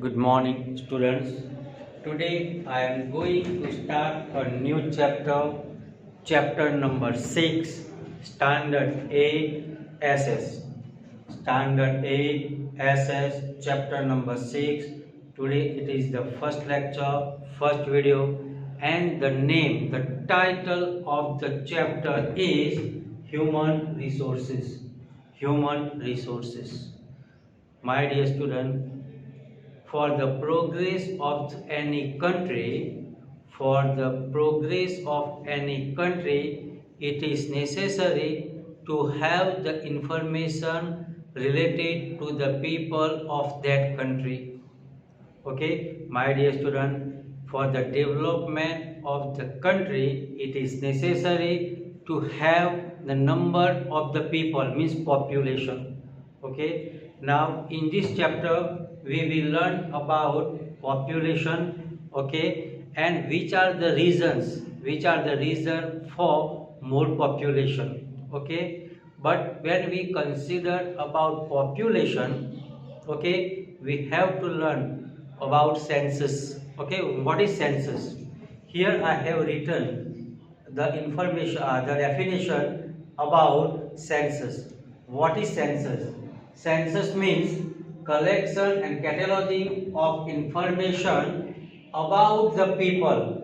Good morning, students. Today I am going to start a new chapter number 6, Standard 8 SS. Standard 8 SS, chapter number 6. Today it is the first lecture, first video, and the title of the chapter is Human Resources. Human Resources. My dear student, for the progress of any country, it is necessary to have the information related to the people of that country. Okay, my dear student, for the development of the country, it is necessary to have the number of the people, means population. Okay, now in this chapter we will learn about population. Okay, and which are the reason for more population. Okay, but when we consider about population, okay, we have to learn about census. Okay, what is census? Here I have written the information, the definition about census. What is census? Census means collection and cataloging of information about the people,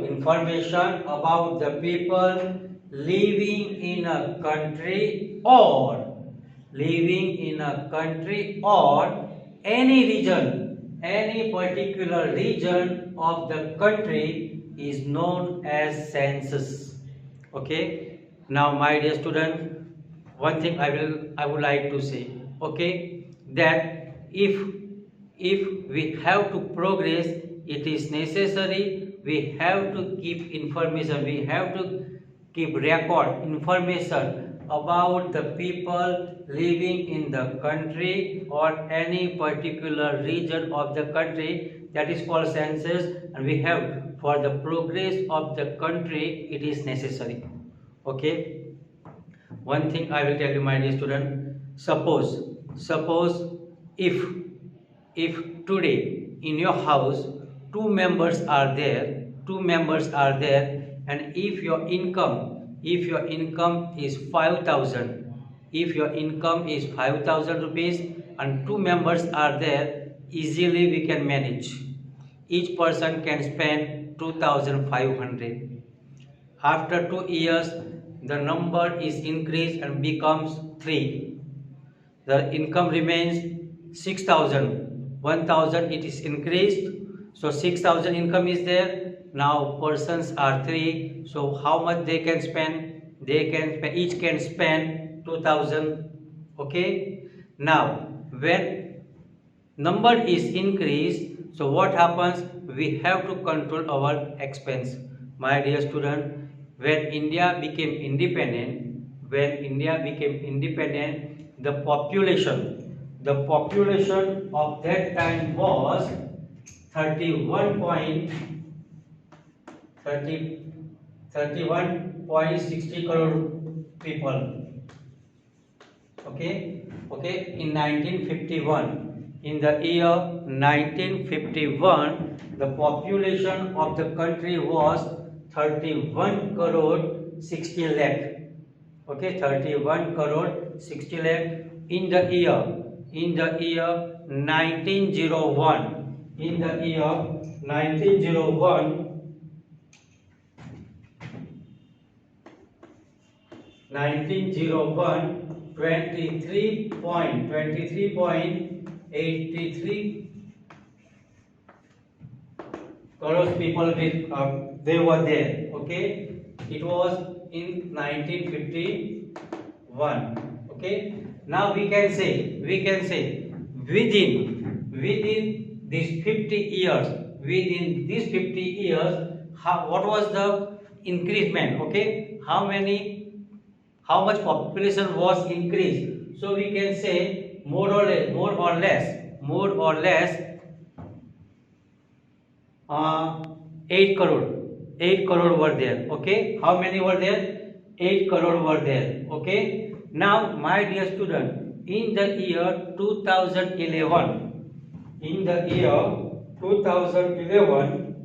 information about the people living in a country or any particular region of the country is known as census. Okay, now my dear student, one thing I would like to say, okay, that if we have to progress, it is necessary we have to keep information, we have to keep record information about the people living in the country or any particular region of the country, that is called census, and we have, for the progress of the country, it is necessary. Okay, one thing I will tell you, my dear student, suppose if today in your house two members are there, and if your income is 5,000, rupees, and two members are there, easily we can manage. Each person can spend 2,500. After 2 years, the number is increased and becomes 3. The income remains 6,000. 1,000 it is increased. So 6,000 income is there. Now persons are 3. So how much they can spend? Each can spend 2,000. Okay. Now when number is increased, so what happens? We have to control our expense. My dear student, when India became independent, the population of that time was 31.60 crore people. Okay, in 1951, in the year 1951, the population of the country was 31 crore 60 lakh. Okay, 31 crore 60 lakh. In the year 1901, 23.83 crores people they were there. Okay, it was in 1951. Okay, now we can say within these 50 years, what was the increment? Okay, how much population was increased? So we can say more or less 8 crore were there. Okay, how many were there? 8 crore were there. Okay, now my dear student, in the year 2011, in the year 2011,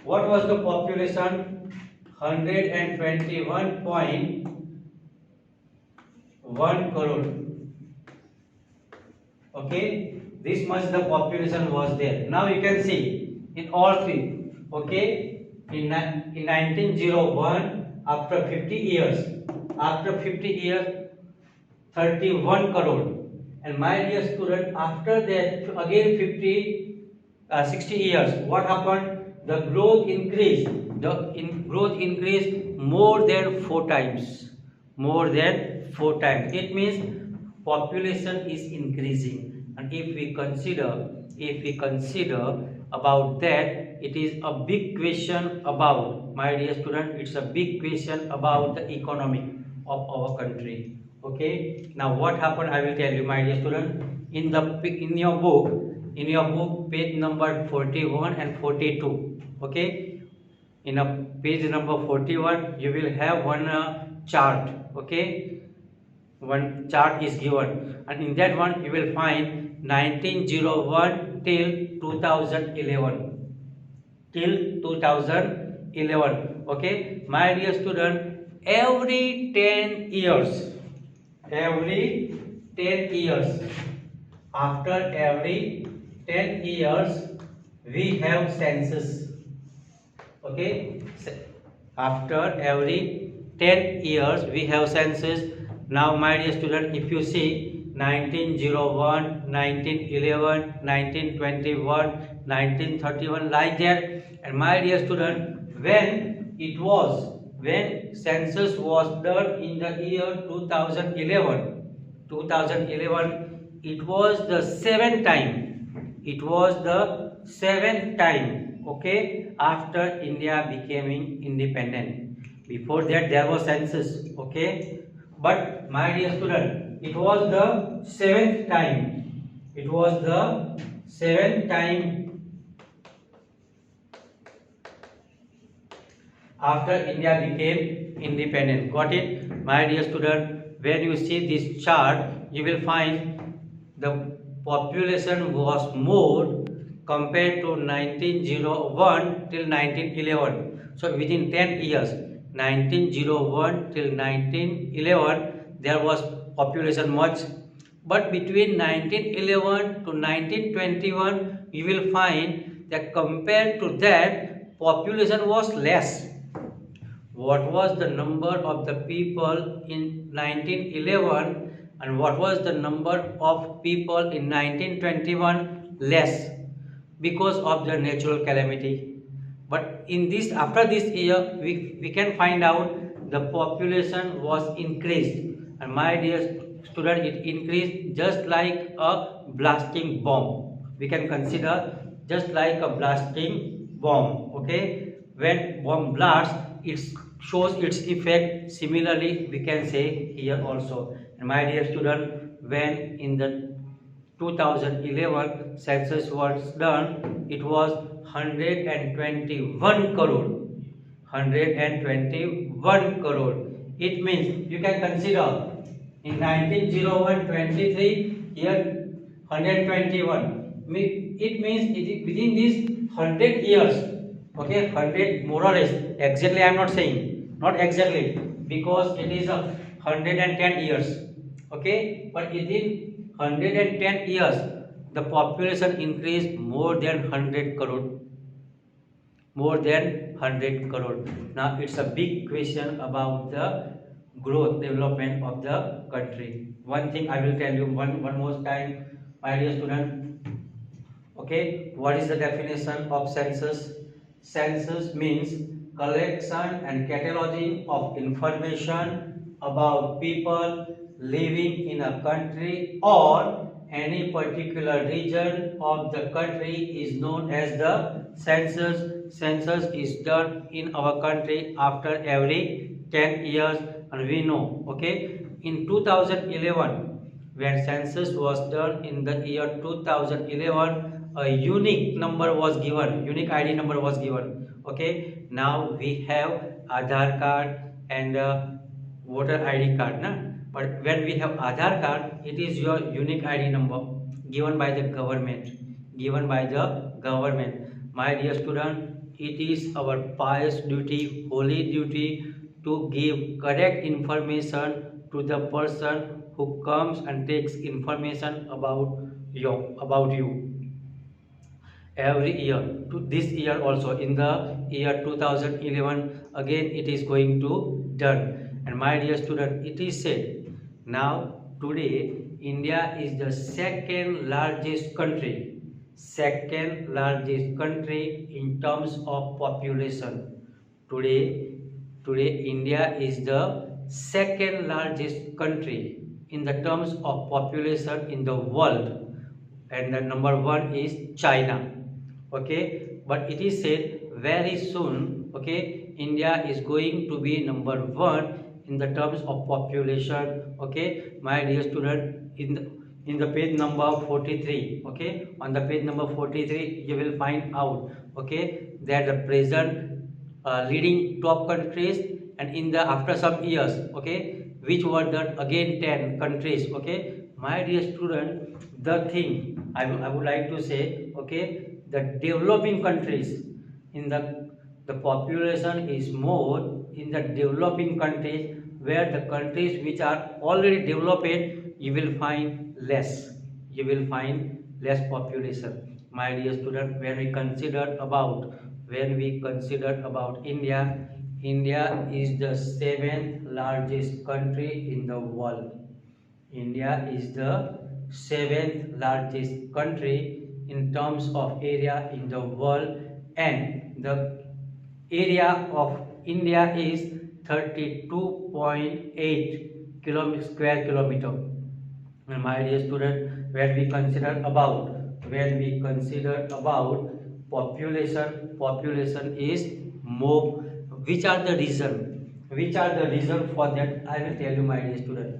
what was the population? 121.1 crore. Okay, this much the population was there. Now you can see in all three. Okay, in 1901, after 50 years, 31 crore. And my dear student, after that again 60 years, what happened? The growth increased. Growth increased more than 4 times. More than 4 times. It means population is increasing. And if we consider about that, it is a big question about, my dear student, it's a big question about the economy of our country. Okay, now what happened, I will tell you, my dear student. In your book, page number 41 and 42. Okay, in a page number 41 you will have one chart. Okay, one chart is given, and in that one you will find 1901 till 2011. Till 2011. Okay, my dear student, every 10 years, after every 10 years we have census. Okay, after every 10 years we have census. Now my dear student, if you see 1901, 1911, 1921, 1931, like that. And my dear student, when census was done in the year 2011, it was the seventh time. Okay, after India becoming independent. Before that there was census. Okay, but my dear student, it was the seventh time. After India became independent. Got it, my dear student? When you see this chart, you will find the population was more compared to 1901 till 1911. So within 10 years, 1901 till 1911, there was population much. But between 1911 to 1921, you will find that compared to that, population was less. What was the number of the people in 1911 and what was the number of people in 1921? Less, because of the natural calamity. But in this, after this year, we can find out the population was increased. And my dear student, it increased just like a blasting bomb. We can consider just like a blasting bomb. Okay, when bomb blasts, it shows its effect. Similarly, we can say here also. And my dear student, when in the 2011 census was done, it was 121 crore. 121 crore. It means you can consider in 1901, 23, here 121. It means within these 100 years. Okay, 100 more or less. Exactly I am not saying, not exactly, because it is 110 years. Okay, but within 110 years, the population increased more than 100 crore. More than 100 crore. Now it's a big question about the growth, development of the country. One thing I will tell you one more time, my dear student. Okay, what is the definition of census? Census means collection and cataloging of information about people living in a country or any particular region of the country is known as the census. Census is done in our country after every 10 years, and we know. Okay, in 2011, when census was done in the year 2011, a unique number was given, unique ID number was given. Okay, now we have Aadhaar card and voter ID card, na? But when we have Aadhaar card, it is your unique ID number given by the government. Given by the government. My dear student, it is our pious duty, holy duty to give correct information to the person who comes and takes information about you every year. To this year also, in the year 2011 again it is going to done. And my dear student, it is said now today India is the second largest country in terms of population. Today India is the second largest country in the terms of population in the world, and the number one is China. Okay, but it is said very soon, okay, India is going to be number one in the terms of population. Okay, my dear student, in the page number 43, okay, on the page number 43 you will find out, okay, that the present leading top countries, and in the after some years, okay, which were the again 10 countries. Okay, my dear student, the thing I would like to say, okay, the developing countries, in the population is more in the developing countries, where the countries which are already developed you will find less, population. My dear student, when we consider about India, India is the seventh largest country in the world. India is the seventh largest country in terms of area in the world, and the area of India is 32.8 square kilometer. And my dear student, when we consider about population is more. Which are the reason for that? I will tell you, my dear student.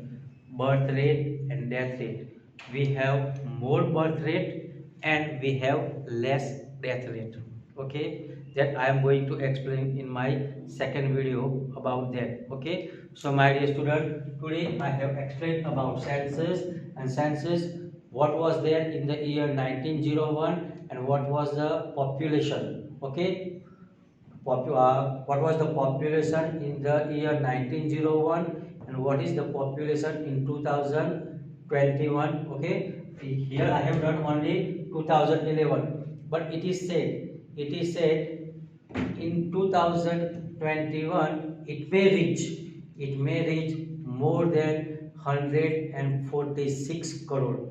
Birth rate and death rate. We have more birth rate and we have less death rate. Okay, that I am going to explain in my second video about that. Okay, so my dear student, today I have explained about census, and census, what was there in the year 1901 and what was the population. Okay, what was the population in the year 1901 and what is the population in 2021. Okay, here I have done only 2011, but it is said in 2021 it may reach more than 146 crore.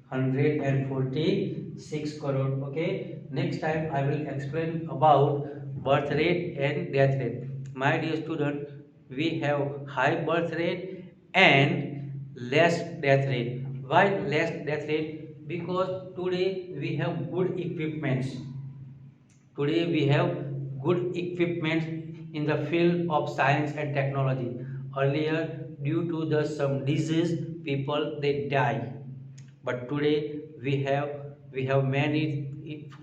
146 crore. Okay, next time I will explain about birth rate and death rate. My dear student, we have high birth rate and less death rate. Why less death rate? Because today we have good equipments. Today we have good equipments in the field of science and technology. Earlier, due to some disease, people they die. But today we have many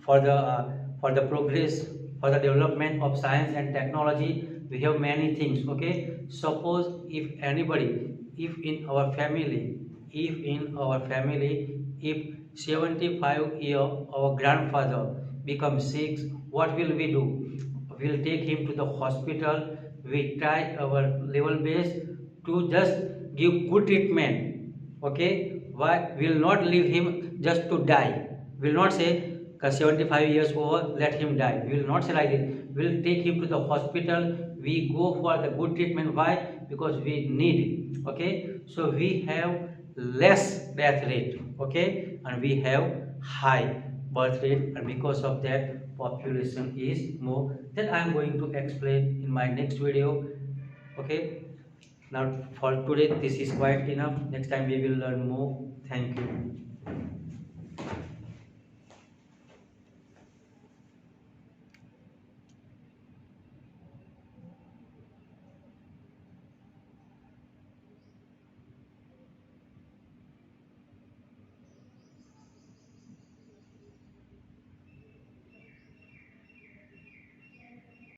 for the progress, for the development of science and technology. We have many things. Okay, suppose if anybody, if in our family, if 75-year our grandfather becomes sick, what will we do? We'll take him to the hospital. We try our level best to just give good treatment. Okay, why will not leave him just to die? Will not say 75 years over, let him die. We will not say like this. We will take him to the hospital. We go for the good treatment. Why? Because we need it. Okay, so we have less death rate. Okay, and we have high birth rate, and because of that population is more. That I am going to explain in my next video. Okay, now for today this is quite enough. Next time we will learn more. Thank you.